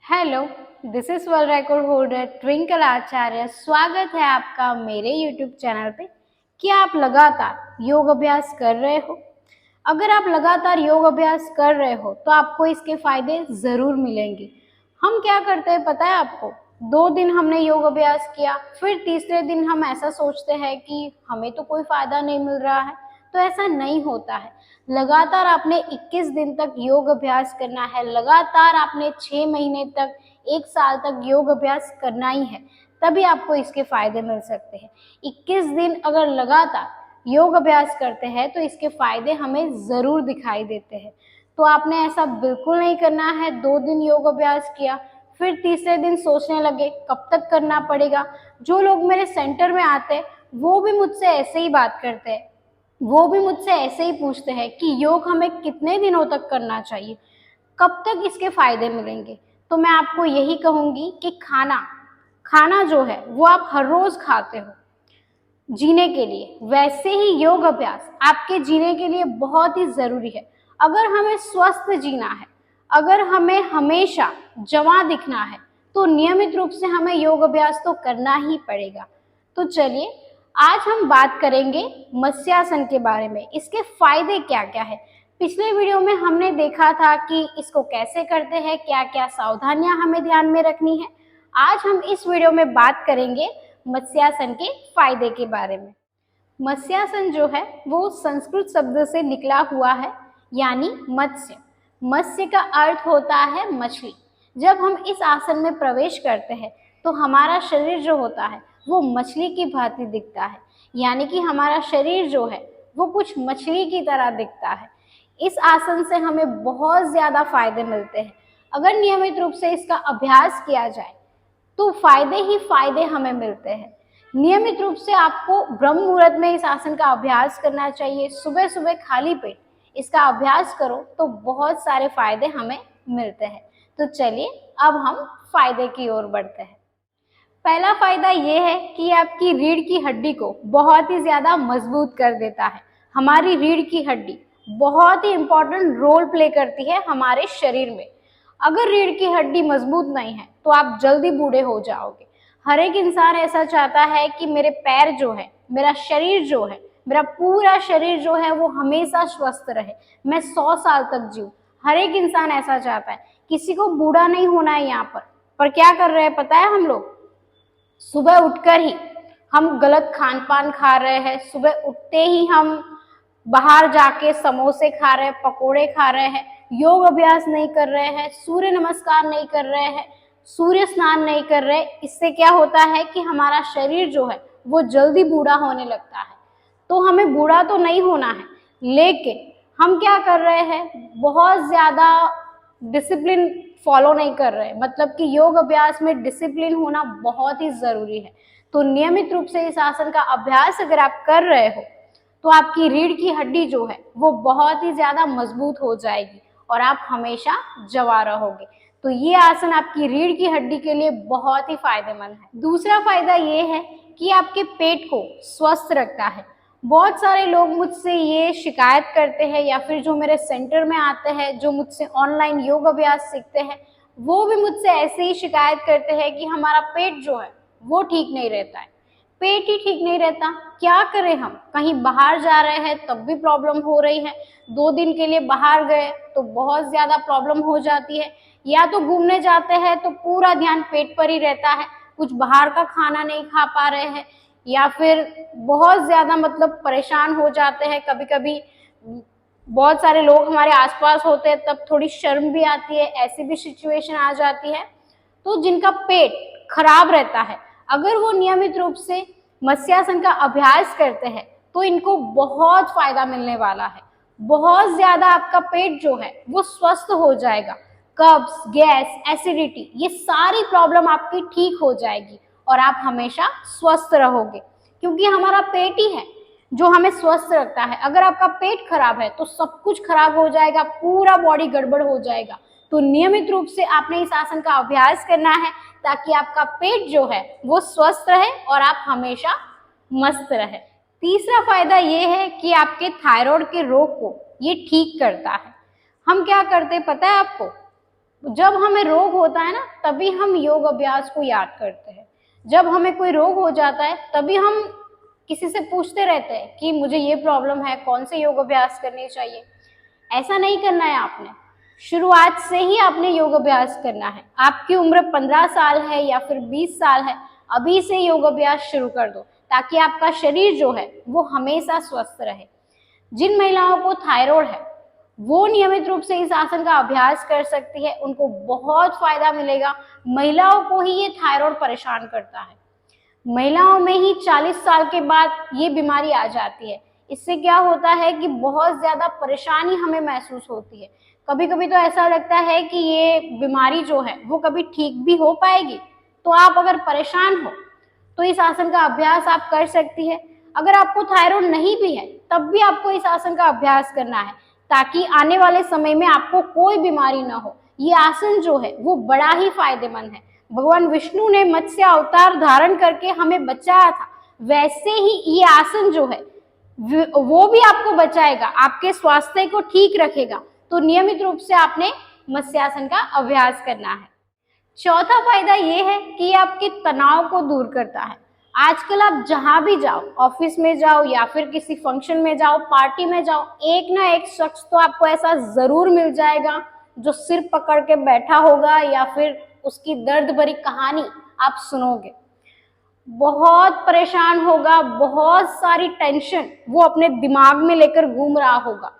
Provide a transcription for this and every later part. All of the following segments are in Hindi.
Hello, this is world record holder Twinkle Acharya. स्वागत है आपका मेरे यूट्यूब चैनल पे। क्या आप लगातार योग अभ्यास कर रहे हो? अगर आप लगातार योग अभ्यास कर रहे हो तो आपको इसके फायदे जरूर मिलेंगे। हम क्या करते हैं पता है आपको? 2 दिन हमने योग अभ्यास किया, फिर तीसरे दिन हम ऐसा सोचते हैं कि हमें तो कोई फायदा नहीं मिल रहा है। तो ऐसा नहीं होता है। लगातार आपने 21 दिन तक योग अभ्यास करना है, लगातार आपने 6 महीने तक, 1 साल तक योग अभ्यास करना ही है, तभी आपको इसके फायदे मिल सकते हैं। 21 दिन अगर लगातार योग अभ्यास करते हैं तो इसके फायदे हमें जरूर दिखाई देते हैं। तो आपने ऐसा बिल्कुल नहीं करना है। 2 दिन योग अभ्यास किया, फिर तीसरे दिन सोचने लगे कब तक करना पड़ेगा। जो लोग मेरे सेंटर में आते हैं वो भी मुझसे ऐसे ही बात करते हैं, वो भी मुझसे ऐसे ही पूछते हैं कि योग हमें कितने दिनों तक करना चाहिए, कब तक इसके फायदे मिलेंगे। तो मैं आपको यही कहूंगी कि खाना खाना जो है वो आप हर रोज खाते हो जीने के लिए, वैसे ही योग अभ्यास आपके जीने के लिए बहुत ही जरूरी है। अगर हमें स्वस्थ जीना है, अगर हमें हमेशा जवां दिखना है, तो नियमित रूप से हमें योग अभ्यास तो करना ही पड़ेगा। तो चलिए आज हम बात करेंगे मत्स्यासन के बारे में। इसके फायदे क्या क्या है? पिछले वीडियो में हमने देखा था कि इसको कैसे करते हैं, क्या क्या सावधानियां हमें ध्यान में रखनी है। आज हम इस वीडियो में बात करेंगे मत्स्यासन के फायदे के बारे में। मत्स्यासन जो है वो संस्कृत शब्द से निकला हुआ है, यानी मत्स्य। मत्स्य का अर्थ होता है मछली। जब हम इस आसन में प्रवेश करते हैं तो हमारा शरीर जो होता है वो मछली की भांति दिखता है, यानी कि हमारा शरीर जो है वो कुछ मछली की तरह दिखता है। इस आसन से हमें बहुत ज्यादा फायदे मिलते हैं। अगर नियमित रूप से इसका अभ्यास किया जाए तो फायदे ही फायदे हमें मिलते हैं। नियमित रूप से आपको ब्रह्म मुहूर्त में इस आसन का अभ्यास करना चाहिए। सुबह सुबह खाली पेट इसका अभ्यास करो तो बहुत सारे फायदे हमें मिलते हैं। तो चलिए अब हम फायदे की ओर बढ़ते हैं। पहला फायदा ये है कि आपकी रीढ़ की हड्डी को बहुत ही ज्यादा मजबूत कर देता है। हमारी रीढ़ की हड्डी बहुत ही इंपॉर्टेंट रोल प्ले करती है हमारे शरीर में। अगर रीढ़ की हड्डी मजबूत नहीं है तो आप जल्दी बूढ़े हो जाओगे। हर एक इंसान ऐसा चाहता है कि मेरे पैर जो है, मेरा शरीर जो है, मेरा पूरा शरीर जो है वो हमेशा स्वस्थ रहे, मैं 100 साल तक जीऊं। हर एक इंसान ऐसा चाहता है, किसी को बूढ़ा नहीं होना है यहाँ पर क्या कर रहे हैं पता है? हम लोग सुबह उठकर ही हम गलत खान पान खा रहे हैं। सुबह उठते ही हम बाहर जाके समोसे खा रहे हैं, पकोड़े खा रहे हैं, योग अभ्यास नहीं कर रहे हैं, सूर्य नमस्कार नहीं कर रहे हैं, सूर्य स्नान नहीं कर रहे। इससे क्या होता है कि हमारा शरीर जो है वो जल्दी बूढ़ा होने लगता है। तो हमें बूढ़ा तो नहीं होना है, लेकिन हम क्या कर रहे हैं, बहुत ज्यादा डिसिप्लिन फॉलो नहीं कर रहे। मतलब कि योग अभ्यास में डिसिप्लिन होना बहुत ही जरूरी है। तो नियमित रूप से इस आसन का अभ्यास अगर आप कर रहे हो तो आपकी रीढ़ की हड्डी जो है वो बहुत ही ज्यादा मजबूत हो जाएगी और आप हमेशा जवां रहोगे। तो ये आसन आपकी रीढ़ की हड्डी के लिए बहुत ही फायदेमंद है। दूसरा फायदा ये है कि आपके पेट को स्वस्थ रखता है। बहुत सारे लोग मुझसे ये शिकायत करते हैं, या फिर जो मेरे सेंटर में आते हैं, जो मुझसे ऑनलाइन योग अभ्यास सीखते हैं, वो भी मुझसे ऐसे ही शिकायत करते हैं कि हमारा पेट जो है वो ठीक नहीं रहता है। पेट ही ठीक नहीं रहता, क्या करें हम? कहीं बाहर जा रहे हैं तब भी प्रॉब्लम हो रही है, 2 दिन के लिए बाहर गए तो बहुत ज्यादा प्रॉब्लम हो जाती है, या तो घूमने जाते हैं तो पूरा ध्यान पेट पर ही रहता है, कुछ बाहर का खाना नहीं खा पा रहे हैं, या फिर बहुत ज्यादा मतलब परेशान हो जाते हैं। कभी कभी बहुत सारे लोग हमारे आसपास होते हैं तब थोड़ी शर्म भी आती है, ऐसी भी सिचुएशन आ जाती है। तो जिनका पेट खराब रहता है, अगर वो नियमित रूप से मत्स्यासन का अभ्यास करते हैं तो इनको बहुत फायदा मिलने वाला है। बहुत ज्यादा आपका पेट जो है वो स्वस्थ हो जाएगा। कब्ज, गैस, एसिडिटी, ये सारी प्रॉब्लम आपकी ठीक हो जाएगी और आप हमेशा स्वस्थ रहोगे, क्योंकि हमारा पेट ही है जो हमें स्वस्थ रखता है। अगर आपका पेट खराब है तो सब कुछ खराब हो जाएगा, पूरा बॉडी गड़बड़ हो जाएगा। तो नियमित रूप से आपने इस आसन का अभ्यास करना है ताकि आपका पेट जो है वो स्वस्थ रहे और आप हमेशा मस्त रहे। तीसरा फायदा ये है कि आपके थायराइड के रोग को ये ठीक करता है। हम क्या करते हैं पता है आपको? जब हमें रोग होता है ना, तभी हम योग अभ्यास को याद करते हैं। जब हमें कोई रोग हो जाता है तभी हम किसी से पूछते रहते हैं कि मुझे ये प्रॉब्लम है, कौन से योग अभ्यास करने चाहिए। ऐसा नहीं करना है आपने, शुरुआत से ही आपने योग अभ्यास करना है। आपकी उम्र 15 साल है या फिर 20 साल है, अभी से योग अभ्यास शुरू कर दो, ताकि आपका शरीर जो है वो हमेशा स्वस्थ रहे। जिन महिलाओं को थायराइड है वो नियमित रूप से इस आसन का अभ्यास कर सकती है, उनको बहुत फायदा मिलेगा। महिलाओं को ही ये थायराइड परेशान करता है, महिलाओं में ही 40 साल के बाद ये बीमारी आ जाती है। इससे क्या होता है कि बहुत ज्यादा परेशानी हमें महसूस होती है। कभी कभी तो ऐसा लगता है कि ये बीमारी जो है वो कभी ठीक भी हो पाएगी। तो आप अगर परेशान हो तो इस आसन का अभ्यास आप कर सकती है। अगर आपको थायराइड नहीं भी है तब भी आपको इस आसन का अभ्यास करना है, ताकि आने वाले समय में आपको कोई बीमारी ना हो। ये आसन जो है वो बड़ा ही फायदेमंद है। भगवान विष्णु ने मत्स्य अवतार धारण करके हमें बचाया था, वैसे ही ये आसन जो है वो भी आपको बचाएगा, आपके स्वास्थ्य को ठीक रखेगा। तो नियमित रूप से आपने मत्स्यासन का अभ्यास करना है। चौथा फायदा ये है कि ये आपके तनाव को दूर करता है। आजकल आप जहां भी जाओ, ऑफिस में जाओ या फिर किसी फंक्शन में जाओ, पार्टी में जाओ, एक ना एक शख्स तो आपको ऐसा जरूर मिल जाएगा जो सिर पकड़ के बैठा होगा या फिर उसकी दर्द भरी कहानी आप सुनोगे। बहुत परेशान होगा, बहुत सारी टेंशन वो अपने दिमाग में लेकर घूम रहा होगा।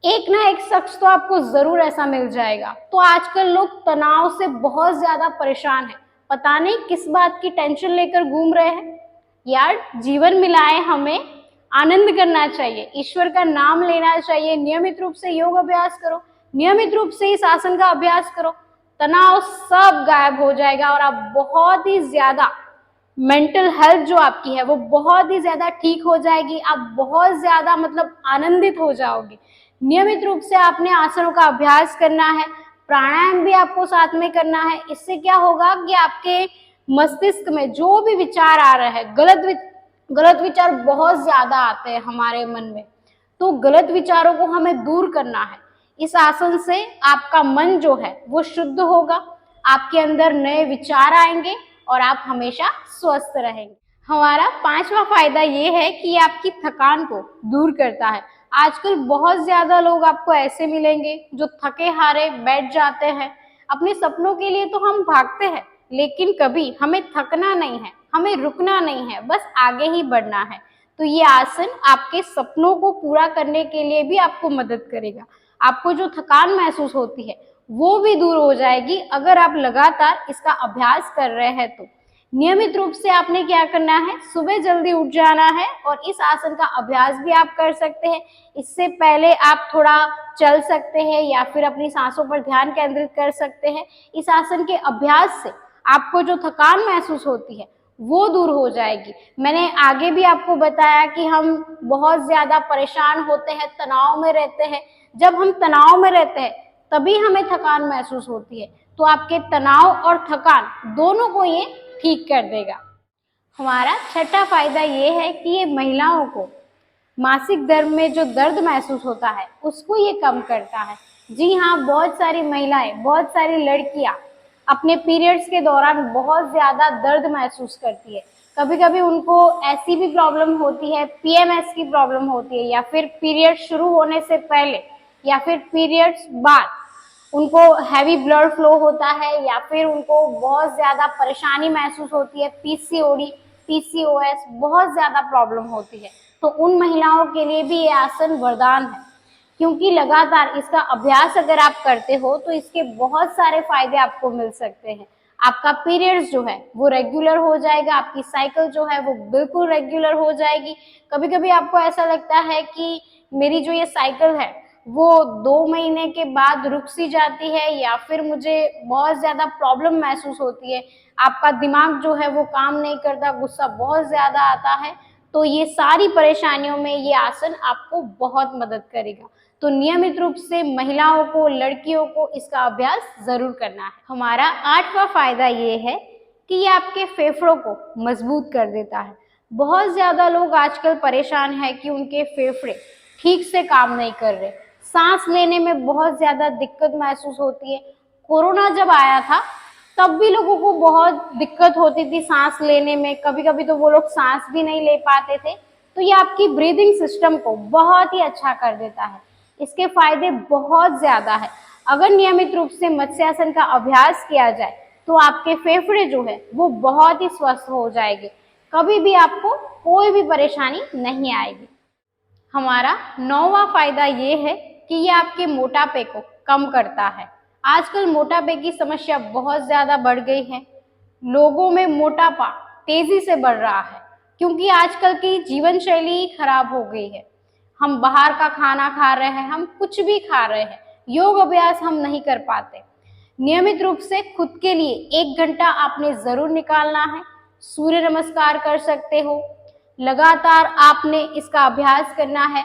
एक ना एक शख्स तो आपको जरूर ऐसा मिल जाएगा। तो आजकल लोग तनाव से बहुत ज्यादा परेशान हैं, पता नहीं किस बात की टेंशन लेकर घूम रहे हैं। यार, जीवन मिला है, हमें आनंद करना चाहिए, ईश्वर का नाम लेना चाहिए, नियमित रूप से योग अभ्यास करो, नियमित रूप से इस आसन का अभ्यास करो, तनाव सब गायब हो जाएगा और आप बहुत ही ज्यादा मेंटल हेल्थ जो आपकी है वो बहुत ही ज्यादा ठीक हो जाएगी। आप बहुत ज्यादा मतलब आनंदित हो जाओगे। नियमित रूप से आपने आसनों का अभ्यास करना है, प्राणायाम भी आपको साथ में करना है। इससे क्या होगा कि आपके मस्तिष्क में जो भी विचार आ रहे हैं, गलत विचार बहुत ज्यादा आते हैं हमारे मन में, तो गलत विचारों को हमें दूर करना है। इस आसन से आपका मन जो है वो शुद्ध होगा, आपके अंदर नए विचार आएंगे और आप हमेशा स्वस्थ रहेंगे। हमारा पांचवा फायदा ये है कि ये आपकी थकान को दूर करता है। आजकल बहुत ज्यादा लोग आपको ऐसे मिलेंगे जो थके हारे बैठ जाते हैं। अपने सपनों के लिए तो हम भागते हैं, लेकिन कभी हमें थकना नहीं है, हमें रुकना नहीं है, बस आगे ही बढ़ना है। तो ये आसन आपके सपनों को पूरा करने के लिए भी आपको मदद करेगा। आपको जो थकान महसूस होती है वो भी दूर हो जाएगी अगर आप लगातार इसका अभ्यास कर रहे हैं। तो नियमित रूप से आपने क्या करना है, सुबह जल्दी उठ जाना है और इस आसन का अभ्यास भी आप कर सकते हैं। इससे पहले आप थोड़ा चल सकते हैं या फिर अपनी सांसों पर ध्यान केंद्रित कर सकते हैं। इस आसन के अभ्यास से आपको जो थकान महसूस होती है वो दूर हो जाएगी। मैंने आगे भी आपको बताया कि हम बहुत ज्यादा परेशान होते हैं, तनाव में रहते हैं। जब हम तनाव में रहते हैं तभी हमें थकान महसूस होती है। तो आपके तनाव और थकान दोनों को ये ठीक कर देगा। हमारा छठा फायदा ये है कि ये महिलाओं को मासिक धर्म में जो दर्द महसूस होता है उसको ये कम करता है। जी हाँ, बहुत सारी महिलाएं, बहुत सारी लड़कियां अपने पीरियड्स के दौरान बहुत ज्यादा दर्द महसूस करती है। कभी कभी उनको ऐसी भी प्रॉब्लम होती है, पीएमएस की प्रॉब्लम होती है, या फिर पीरियड शुरू होने से पहले या फिर पीरियड्स बाद उनको हैवी ब्लड फ्लो होता है, या फिर उनको बहुत ज्यादा परेशानी महसूस होती है, पीसीओडी, पीसीओएस, बहुत ज्यादा प्रॉब्लम होती है। तो उन महिलाओं के लिए भी ये आसन वरदान है, क्योंकि लगातार इसका अभ्यास अगर आप करते हो तो इसके बहुत सारे फायदे आपको मिल सकते हैं। आपका पीरियड्स जो है वो रेगुलर हो जाएगा, आपकी साइकिल जो है वो बिल्कुल रेगुलर हो जाएगी। कभी कभी आपको ऐसा लगता है कि मेरी जो ये साइकिल है वो 2 महीने के बाद रुक सी जाती है, या फिर मुझे बहुत ज्यादा प्रॉब्लम महसूस होती है, आपका दिमाग जो है वो काम नहीं करता, गुस्सा बहुत ज्यादा आता है। तो ये सारी परेशानियों में ये आसन आपको बहुत मदद करेगा। तो नियमित रूप से महिलाओं को, लड़कियों को इसका अभ्यास जरूर करना है। हमारा आठवां फायदा ये है कि ये आपके फेफड़ों को मजबूत कर देता है। बहुत ज्यादा लोग आजकल परेशान है कि उनके फेफड़े ठीक से काम नहीं कर रहे, सांस लेने में बहुत ज्यादा दिक्कत महसूस होती है, कोरोना जब आया था तब भी लोगों को बहुत दिक्कत होती थी सांस लेने में, कभी कभी तो वो लोग सांस भी नहीं ले पाते थे। तो ये आपकी ब्रीदिंग सिस्टम को बहुत ही अच्छा कर देता है। इसके फायदे बहुत ज्यादा है। अगर नियमित रूप से मत्स्यासन का अभ्यास किया जाए तो आपके फेफड़े जो है वो बहुत ही स्वस्थ हो जाएंगे, कभी भी आपको कोई भी परेशानी नहीं आएगी। हमारा 9वां फायदा ये है कि ये आपके मोटापे को कम करता है। आजकल मोटापे की समस्या बहुत ज्यादा बढ़ गई है। लोगों में मोटापा तेजी से बढ़ रहा है क्योंकि आजकल की जीवन शैली ही खराब हो गई है। हम बाहर का खाना खा रहे हैं, हम कुछ भी खा रहे हैं, योग अभ्यास हम नहीं कर पाते। नियमित रूप से खुद के लिए 1 घंटा आपने जरूर निकालना है। सूर्य नमस्कार कर सकते हो, लगातार आपने इसका अभ्यास करना है।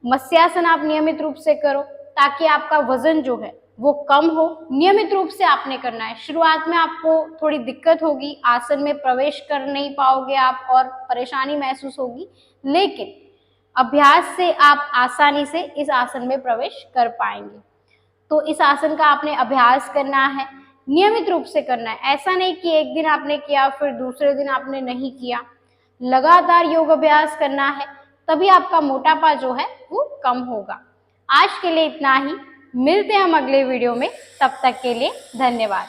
मत्स्यासन आप नियमित रूप से करो ताकि आपका वजन जो है वो कम हो। नियमित रूप से आपने करना है। शुरुआत में आपको थोड़ी दिक्कत होगी, आसन में प्रवेश कर नहीं पाओगे आप और परेशानी महसूस होगी, लेकिन अभ्यास से आप आसानी से इस आसन में प्रवेश कर पाएंगे। तो इस आसन का आपने अभ्यास करना है, नियमित रूप से करना है। ऐसा नहीं कि एक दिन आपने किया फिर दूसरे दिन आपने नहीं किया। लगातार योग अभ्यास करना है, तभी आपका मोटापा जो है वो कम होगा। आज के लिए इतना ही। मिलते हैं हम अगले वीडियो में, तब तक के लिए धन्यवाद।